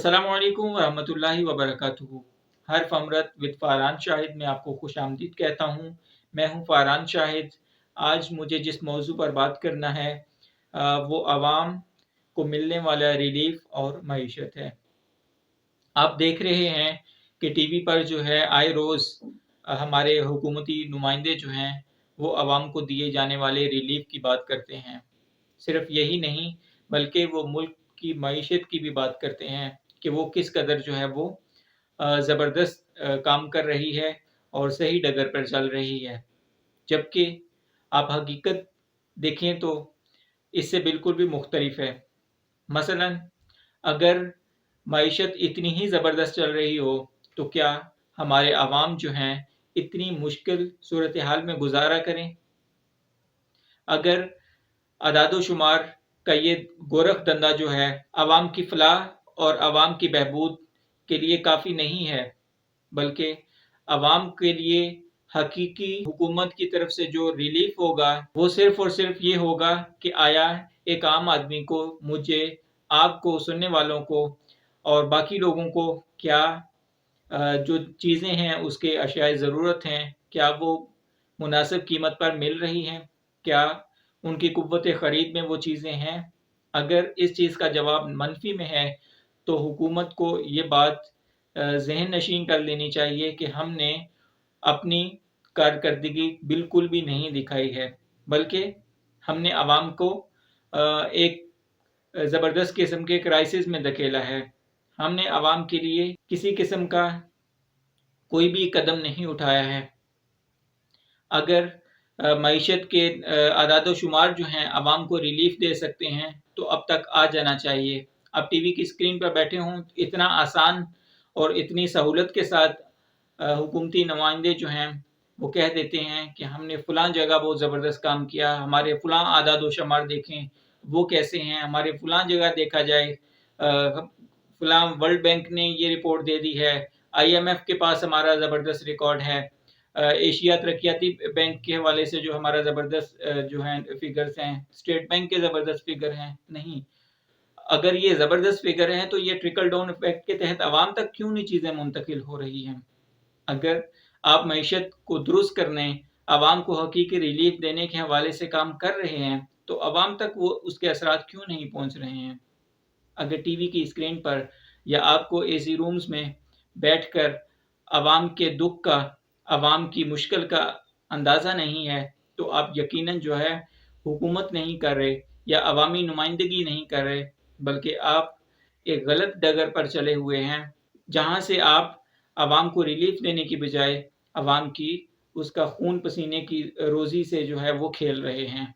अस्सलाम वालेकुम वरहमतुल्लाहि वबरकातुहू। हर फमरत विद फ़ारान शाहिद में आपको खुश आमदीद कहता हूँ। मैं हूँ फ़ारान शाहिद। आज मुझे जिस मौजू पर बात करना है वो आवाम को मिलने वाला रिलीफ और मईशत है। आप देख रहे हैं कि टीवी पर जो है आए रोज़ हमारे हुकूमती नुमाइंदे जो हैं वो आवाम को दिए जाने वाले रिलीफ की बात करते हैं। सिर्फ यही नहीं बल्कि वो मुल्क की मईशत की भी बात करते हैं कि वो किस कदर जो है वो ज़बरदस्त काम कर रही है और सही डगर पर चल रही है। जबकि आप हकीकत देखें तो इससे बिल्कुल भी मुख्तलिफ है। मसलन अगर मईशत इतनी ही ज़बरदस्त चल रही हो तो क्या हमारे अवाम जो हैं इतनी मुश्किल सूरत हाल में गुजारा करें? अगर अदाद शुमार का ये गोरख धंधा जो है अवाम की फलाह और अवाम की बहबूद के लिए काफ़ी नहीं है, बल्कि अवाम के लिए हकीकी हुकूमत की तरफ से जो रिलीफ होगा वो सिर्फ और सिर्फ ये होगा कि आया एक आम आदमी को, मुझे, आपको, सुनने वालों को और बाकी लोगों को क्या जो चीज़ें हैं उसके अशियाए ज़रूरत हैं क्या वो मुनासिब कीमत पर मिल रही हैं, क्या उनकी कुव्वत ख़रीद में वो चीज़ें हैं। अगर इस चीज़ का जवाब मनफी में है तो हुकूमत को ये बात ज़हन नशीन कर लेनी चाहिए कि हमने अपनी कारकर्दगी बिल्कुल भी नहीं दिखाई है, बल्कि हमने आवाम को एक ज़बरदस्त किस्म के क्राइसिस में धकेला है। हमने आवाम के लिए किसी किस्म का कोई भी कदम नहीं उठाया है। अगर मईशत के आदाद शुमार जो हैं आवाम को रिलीफ दे सकते हैं तो अब तक आ जाना चाहिए। अब टीवी की स्क्रीन पर बैठे हों, इतना आसान और इतनी सहूलत के साथ हुकूमती नुमाइंदे जो हैं वो कह देते हैं कि हमने फ़लाँ जगह बहुत ज़बरदस्त काम किया, हमारे फ़लाँ आदाद शुमार देखें वो कैसे हैं, हमारे फ़लाँ जगह देखा जाए फ़लाँ वर्ल्ड बैंक ने ये रिपोर्ट दे दी है, IMF के पास हमारा ज़बरदस्त रिकॉर्ड है, एशिया तरक्याती बैंक के हवाले से जो हमारा ज़बरदस्त जो है फिगर्स हैं, स्टेट बैंक के ज़बरदस्त फिगर हैं। नहीं, अगर ये ज़बरदस्त फिगर हैं तो ये ट्रिकल डाउन इफेक्ट के तहत आवाम तक क्यों नहीं चीज़ें मुंतकिल हो रही हैं? अगर आप मईशत को दुरुस्त करने, आवाम को हकीकी रिलीफ देने के हवाले से काम कर रहे हैं तो आवाम तक वो उसके असरात क्यों नहीं पहुँच रहे हैं? अगर टीवी की स्क्रीन पर या आपको एसी रूम्स में बैठकर आवाम के दुख का, आवाम की मुश्किल का अंदाज़ा नहीं है तो आप यकीनन जो है हुकूमत नहीं कर रहे या अवामी नुमाइंदगी नहीं कर रहे, बल्कि आप एक गलत डगर पर चले हुए हैं जहाँ से आप आवाम को रिलीफ देने की बजाय आवाम की उसका खून पसीने की रोज़ी से जो है वो खेल रहे हैं।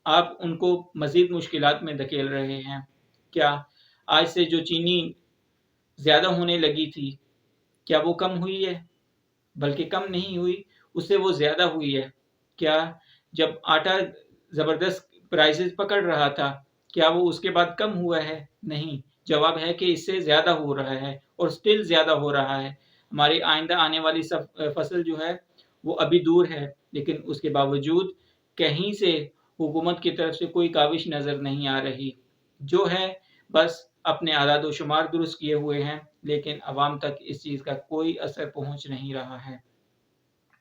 आप उनको मज़ीद मुश्किलात में धकेल रहे हैं। क्या आज से जो चीनी ज़्यादा होने लगी थी, क्या वो कम हुई है? बल्कि कम नहीं हुई, उससे वो ज़्यादा हुई है। क्या जब आटा ज़बरदस्त प्राइसेस पकड़ रहा था, क्या वो उसके बाद कम हुआ है? नहीं, जवाब है कि इससे ज़्यादा हो रहा है और स्टिल ज़्यादा हो रहा है। हमारी आइंदा आने वाली फसल जो है वो अभी दूर है, लेकिन उसके बावजूद कहीं से हुकूमत की तरफ से कोई काविश नज़र नहीं आ रही। जो है बस अपने आदाद व शुमार दुरुस्त किए हुए हैं, लेकिन अवाम तक इस चीज़ का कोई असर पहुँच नहीं रहा है।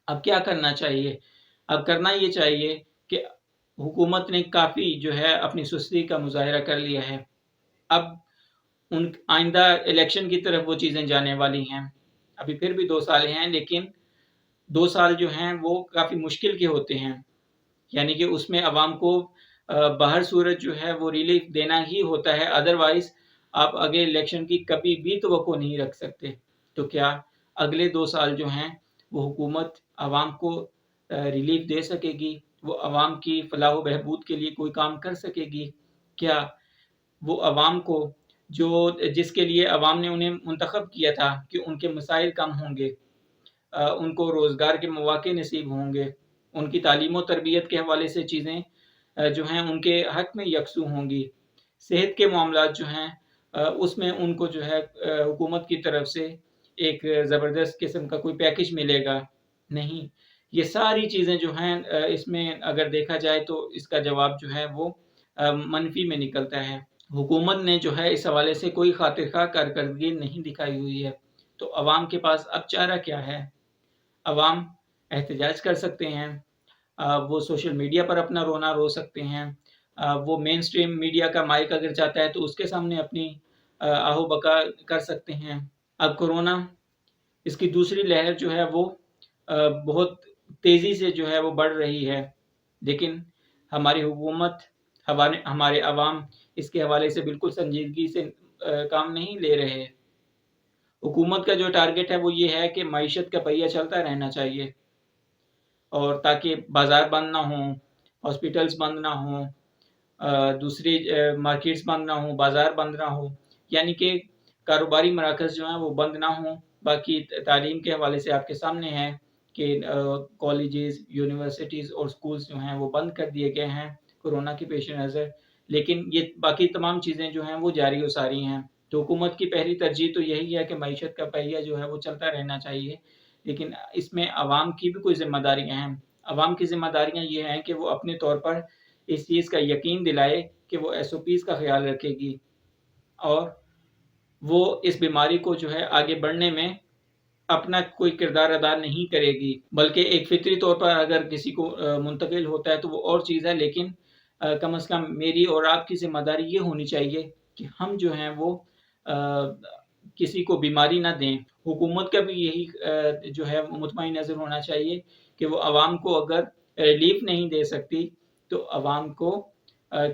अब क्या करना चाहिए? अब करना ये चाहिए कि हुकूमत ने काफ़ी जो है अपनी सुस्ती का मुज़ाहिरा कर लिया है। अब उन आइंदा इलेक्शन की तरफ वो चीज़ें जाने वाली हैं। अभी फिर भी 2 साल हैं, लेकिन 2 साल जो हैं वो काफ़ी मुश्किल के होते हैं। यानी कि उसमें अवाम को बहर सूरत जो है वो रिलीफ देना ही होता है, अदरवाइज़ आप अगले इलेक्शन की कभी भी तवक्को नहीं रख सकते। तो क्या अगले 2 साल जो हैं वो हुकूमत अवाम को रिलीफ दे सकेगी? वो अवाम की फलाह व बहबूद के लिए कोई काम कर सकेगी? क्या वो अवाम को जो जिसके लिए अवाम ने उन्हें मुंतखब किया था कि उनके मसाइल कम होंगे, उनको रोज़गार के मौक़े नसीब होंगे, उनकी तालीम व तरबियत के हवाले से चीज़ें जो हैं उनके हक़ में यकसू होंगी। सेहत के मामलात जो हैं उसमें उनको जो है हुकूमत की तरफ से एक ज़बरदस्त किस्म का कोई पैकेज मिलेगा? नहीं, ये सारी चीज़ें जो हैं इसमें अगर देखा जाए तो इसका जवाब जो है वो मनफ़ी में निकलता है। حکومت نے جو ہے اس حوالے سے کوئی خاطر خواہ کارکردگی نہیں دکھائی ہوئی ہے. تو عوام کے پاس اب چارہ کیا ہے؟ عوام احتجاج کر سکتے ہیں، وہ سوشل میڈیا پر اپنا رونا رو سکتے ہیں، وہ مین سٹریم میڈیا کا مائک اگر چاہتا ہے تو اس کے سامنے اپنی آہو بکا کر سکتے ہیں. اب کورونا اس کی دوسری لہر جو ہے وہ بہت تیزی سے جو ہے وہ بڑھ رہی ہے، لیکن ہماری حکومت، ہمارے عوام اس کے حوالے سے بالکل سنجیدگی سے کام نہیں لے رہے. حکومت کا جو ٹارگٹ ہے وہ یہ ہے کہ معیشت کا پہیہ چلتا رہنا چاہیے، اور تاکہ بازار بند نہ ہوں، ہاسپٹلز بند نہ ہوں، دوسری مارکیٹس بند نہ ہوں، بازار بند نہ ہوں، یعنی کہ کاروباری مراکز جو ہیں وہ بند نہ ہوں. باقی تعلیم کے حوالے سے آپ کے سامنے ہے کہ کالجز، یونیورسٹیز اور سکولز جو ہیں وہ بند کر دیے گئے ہیں کورونا کے پیش نظر، لیکن یہ باقی تمام چیزیں جو ہیں وہ جاری و ساری ہیں. تو حکومت کی پہلی ترجیح تو یہی ہے کہ معیشت کا پہیہ جو ہے وہ چلتا رہنا چاہیے، لیکن اس میں عوام کی بھی کوئی ذمہ داریاں ہیں. عوام کی ذمہ داریاں یہ ہیں کہ وہ اپنے طور پر اس چیز کا یقین دلائے کہ وہ SOPs کا خیال رکھے گی، اور وہ اس بیماری کو جو ہے آگے بڑھنے میں اپنا کوئی کردار ادا نہیں کرے گی، بلکہ ایک فطری طور پر اگر کسی کو منتقل ہوتا ہے تو وہ اور چیز ہے، لیکن کم از کم میری اور آپ کی ذمہ داری یہ ہونی چاہیے کہ ہم جو ہیں وہ کسی کو بیماری نہ دیں. حکومت کا بھی یہی جو ہے مطمئن نظر ہونا چاہیے کہ وہ عوام کو اگر ریلیف نہیں دے سکتی تو عوام کو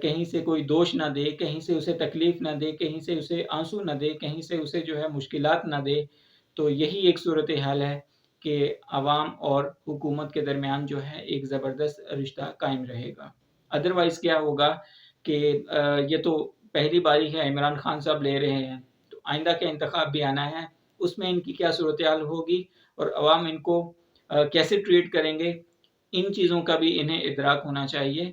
کہیں سے کوئی دوش نہ دے، کہیں سے اسے تکلیف نہ دے، کہیں سے اسے آنسو نہ دے، کہیں سے اسے جو ہے مشکلات نہ دے. تو یہی ایک صورتحال ہے کہ عوام اور حکومت کے درمیان جو ہے ایک زبردست رشتہ قائم رہے گا. ادروائز کیا ہوگا کہ یہ تو پہلی باری ہے عمران خان صاحب لے رہے ہیں، تو آئندہ کے انتخاب بھی آنا ہے، اس میں ان کی کیا صورتحال ہوگی اور عوام ان کو کیسے ٹریٹ کریں گے، ان چیزوں کا بھی انہیں ادراک ہونا چاہیے.